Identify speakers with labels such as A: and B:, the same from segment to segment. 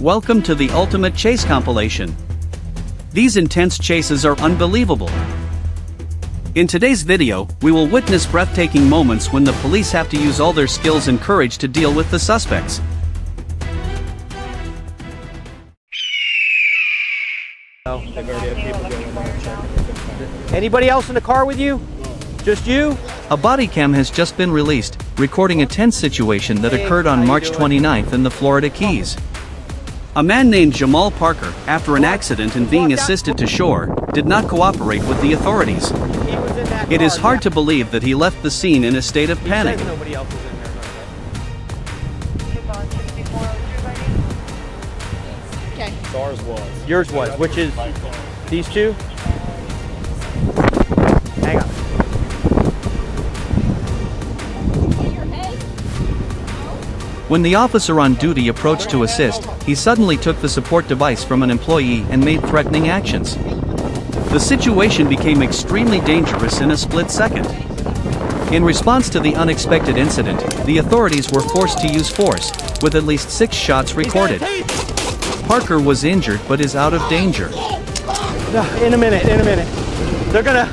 A: Welcome to the ultimate chase compilation. These intense chases are unbelievable. In today's video, we will witness breathtaking moments when the police have to use all their skills and courage to deal with the suspects.
B: Anybody else in the car with you? Just you?
A: A body cam has just been released, recording a tense situation that occurred on March 29th in the Florida Keys. A man named Jamal Parker, after an accident and being assisted to shore, did not cooperate with the authorities. It is hard to believe that he left the scene in a state of panic.
C: Okay.
B: Ours was. Yours was. Which is these two? Hang on.
A: When the officer on duty approached to assist, he suddenly took the support device from an employee and made threatening actions. The situation became extremely dangerous in a split second. In response to the unexpected incident, the authorities were forced to use force, with at least 6 shots recorded. Parker was injured but is out of danger.
B: In a minute. They're gonna...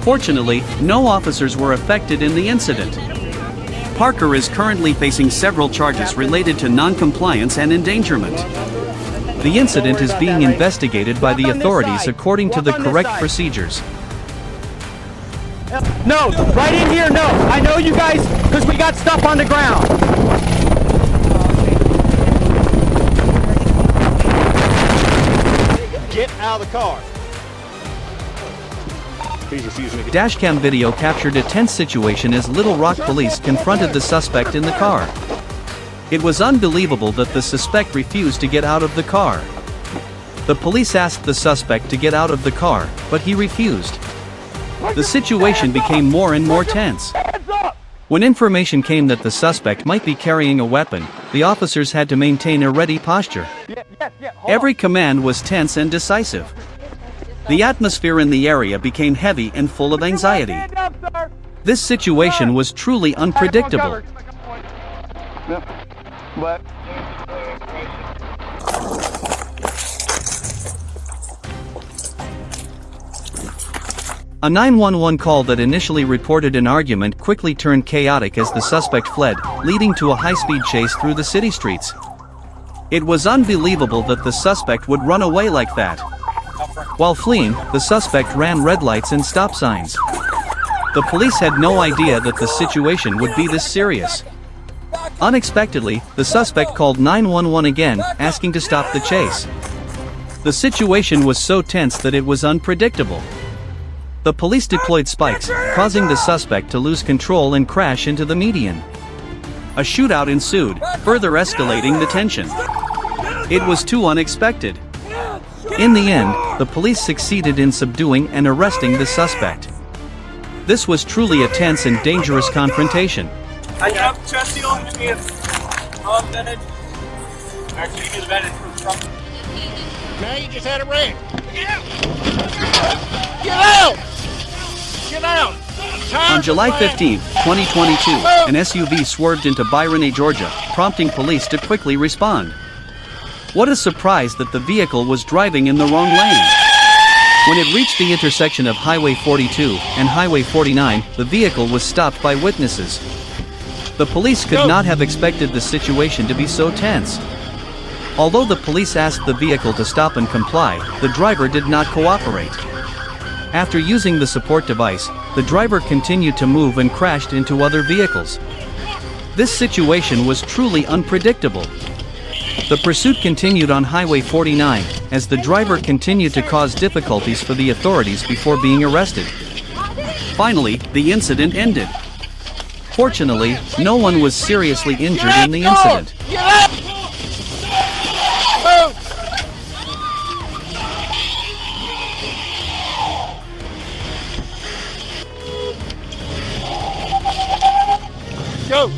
A: Fortunately, no officers were affected in the incident. Parker is currently facing several charges related to non-compliance and endangerment. The incident is being investigated by the authorities according to the correct procedures.
B: No, right in here, no. I know you guys, because we got stuff on the ground. Get out of the car.
A: Dashcam video captured a tense situation as Little Rock police confronted the suspect in the car. It was unbelievable that the suspect refused to get out of the car. The police asked the suspect to get out of the car, but he refused. The situation became more and more tense. When information came that the suspect might be carrying a weapon, the officers had to maintain a ready posture. Every command was tense and decisive. The atmosphere in the area became heavy and full of anxiety. This situation was truly unpredictable. A 911 call that initially reported an argument quickly turned chaotic as the suspect fled, leading to a high-speed chase through the city streets. It was unbelievable that the suspect would run away like that. While fleeing, the suspect ran red lights and stop signs. The police had no idea that the situation would be this serious. Unexpectedly, the suspect called 911 again, asking to stop the chase. The situation was so tense that it was unpredictable. The police deployed spikes, causing the suspect to lose control and crash into the median. A shootout ensued, further escalating the tension. It was too unexpected. In the end, the police succeeded in subduing and arresting the suspect. This was truly a tense and dangerous confrontation.
D: I have chassis on me. Vintage. Actually, you get vintage from the truck.
E: Now you just had a wreck. Get out! Get out!
A: On July 15, 2022, an SUV swerved into Byron, Georgia, prompting police to quickly respond. What a surprise that the vehicle was driving in the wrong lane. When it reached the intersection of Highway 42 and Highway 49, the vehicle was stopped by witnesses. The police could not have expected the situation to be so tense. Although the police asked the vehicle to stop and comply, the driver did not cooperate. After using the support device, the driver continued to move and crashed into other vehicles. This situation was truly unpredictable. The pursuit continued on Highway 49, as the driver continued to cause difficulties for the authorities before being arrested. Finally, the incident ended. Fortunately, no one was seriously injured in the incident.
E: Go!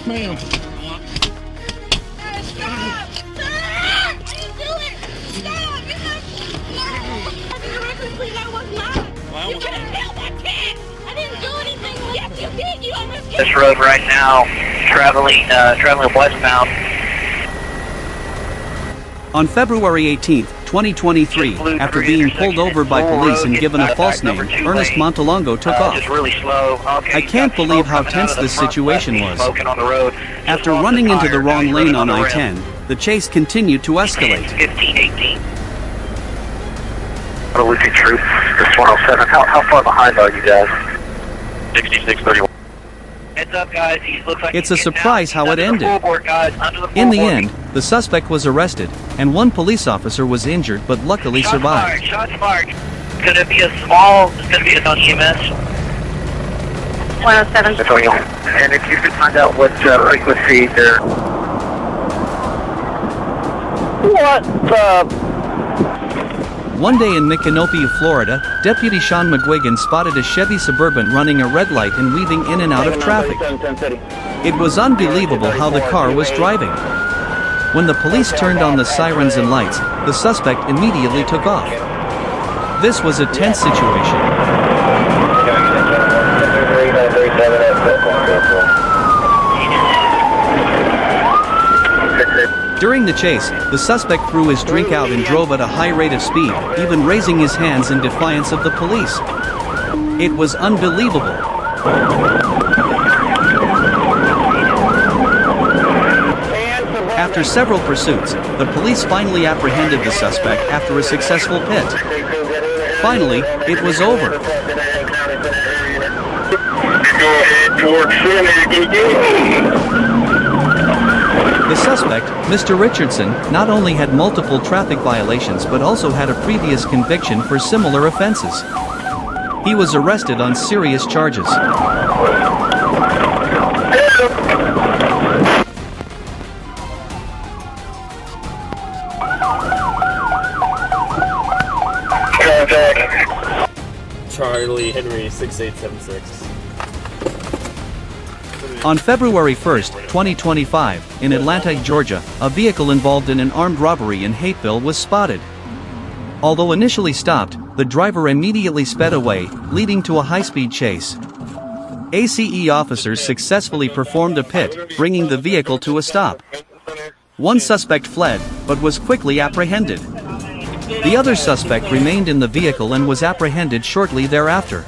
E: Ma'am.
C: Stop! Stop! Do it! Stop! No! Have your record, please. this road right now, traveling westbound.
A: On February 18, 2023, after being pulled over by police and given a false name, Ernest Montalongo took off.
C: Just really slow. Okay,
A: I can't
C: got
A: believe
C: smoke
A: how
C: coming
A: tense
C: out of the
A: this
C: front
A: situation
C: left,
A: was.
C: smoking on the road.
A: After
C: Just lost
A: running into the
C: tire,
A: wrong
C: now he's
A: lane
C: running
A: on
C: the rim.
A: I-10, the chase continued to escalate.
C: 1518. Lucy Troop, this 107. How far behind are you guys? 6631. Heads up, guys. He looks like
A: It's
C: he's
A: a
C: getting
A: surprise
C: out.
A: how it
C: He's under the
A: ended.
C: floorboard, guys. Under the
A: In the
C: floorboard.
A: end, the suspect was arrested, and one police officer was injured but luckily
C: Shots
A: survived.
C: fired, shots fired. It's gonna be a EMS.
F: 107.
C: And if you could find out what frequency they're...
A: One day in Micanopy, Florida, Deputy Sean McGuigan spotted a Chevy Suburban running a red light and weaving in and out of traffic. It was unbelievable how the car was driving. When the police turned on the sirens and lights, the suspect immediately took off. This was a tense situation. During the chase, the suspect threw his drink out and drove at a high rate of speed, even raising his hands in defiance of the police. It was unbelievable. After several pursuits, the police finally apprehended the suspect after a successful pit. Finally, it was over. The suspect, Mr. Richardson, not only had multiple traffic violations but also had a previous conviction for similar offenses. He was arrested on serious charges.
D: Charlie Henry 6876.
A: On February 1, 2025, in Atlanta, Georgia, a vehicle involved in an armed robbery in Hateville was spotted. Although initially stopped, the driver immediately sped away, leading to a high-speed chase. ACE officers successfully performed a pit, bringing the vehicle to a stop. One suspect fled, but was quickly apprehended. The other suspect remained in the vehicle and was apprehended shortly thereafter.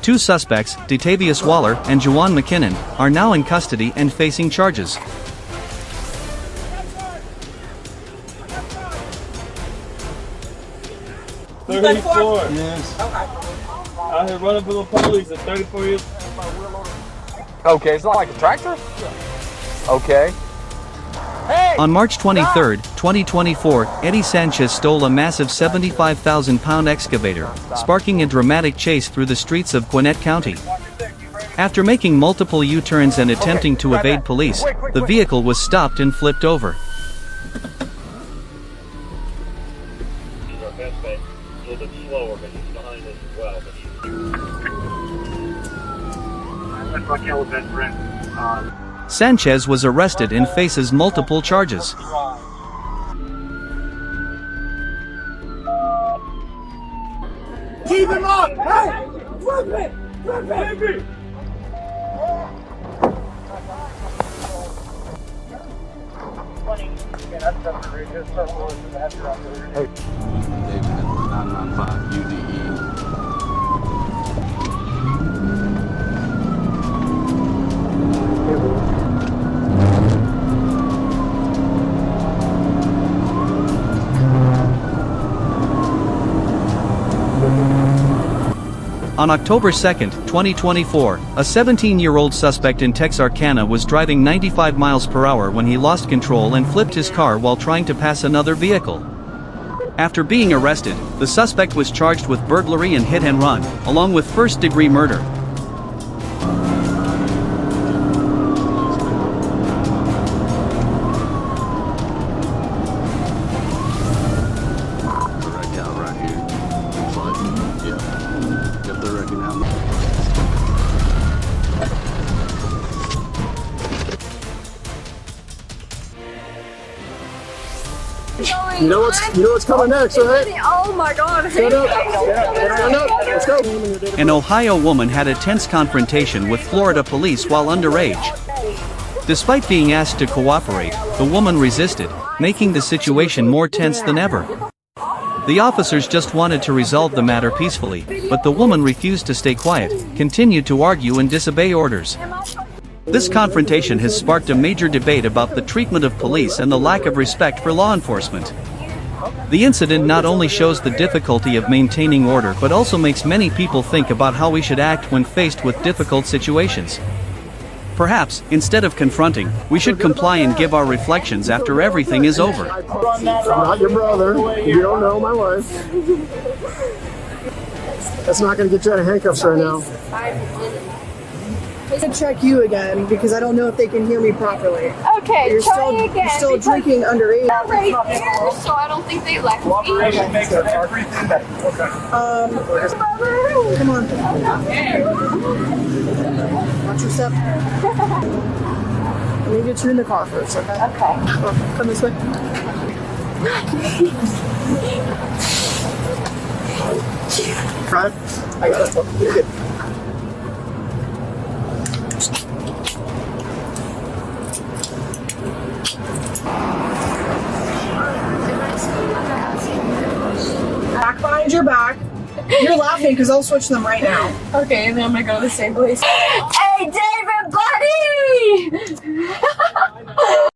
A: Two suspects, Datavius Waller and Juwan McKinnon, are now in custody and facing charges.
D: Yes. Out here running for the police at 34 years.
B: Okay, it's not like a tractor? Okay. Hey!
A: On March 23, 2024, Eddie Sanchez stole a massive 75,000-pound excavator, sparking a dramatic chase through the streets of Gwinnett County. After making multiple U-turns and attempting to evade police, the vehicle was stopped and flipped over.
D: He's our best bet. A little bit slower, but he's behind us as well. That's my killer best friend.
A: Sanchez was arrested and faces multiple charges.
E: Keep him up! Hey! Flip it! Flip it! Flip it!
G: David 995 UDE.
A: On October 2, 2024, a 17-year-old suspect in Texarkana was driving 95 miles per hour when he lost control and flipped his car while trying to pass another vehicle. After being arrested, the suspect was charged with burglary and hit and run, along with first-degree murder.
F: You know what's coming next, right?
E: Oh my god.
F: Stand up. Stand up. Let's go.
A: An Ohio woman had a tense confrontation with Florida police while underage. Despite being asked to cooperate, the woman resisted, making the situation more tense than ever. The officers just wanted to resolve the matter peacefully, but the woman refused to stay quiet, continued to argue and disobey orders. This confrontation has sparked a major debate about the treatment of police and the lack of respect for law enforcement. The incident not only shows the difficulty of maintaining order but also makes many people think about how we should act when faced with difficult situations. Perhaps, instead of confronting, we should comply and give our reflections after everything is over.
F: I'm not your brother. You don't know my wife. That's not going to get you out of handcuffs right now.
H: To check you again because I don't know if they can hear me properly.
E: Okay,
H: You're
E: try
H: still,
E: again.
H: you're still
E: because
H: drinking underage.
E: they're right here, so I don't think they let me.
H: Come on. Watch your step. Let me get you in the car first, okay? Okay. Come this way.
F: Right? I got it. You're good.
H: Back behind your back. You're laughing because I'll switch them right now.
E: Okay, and then I'm gonna go to the same place. Hey, David, buddy!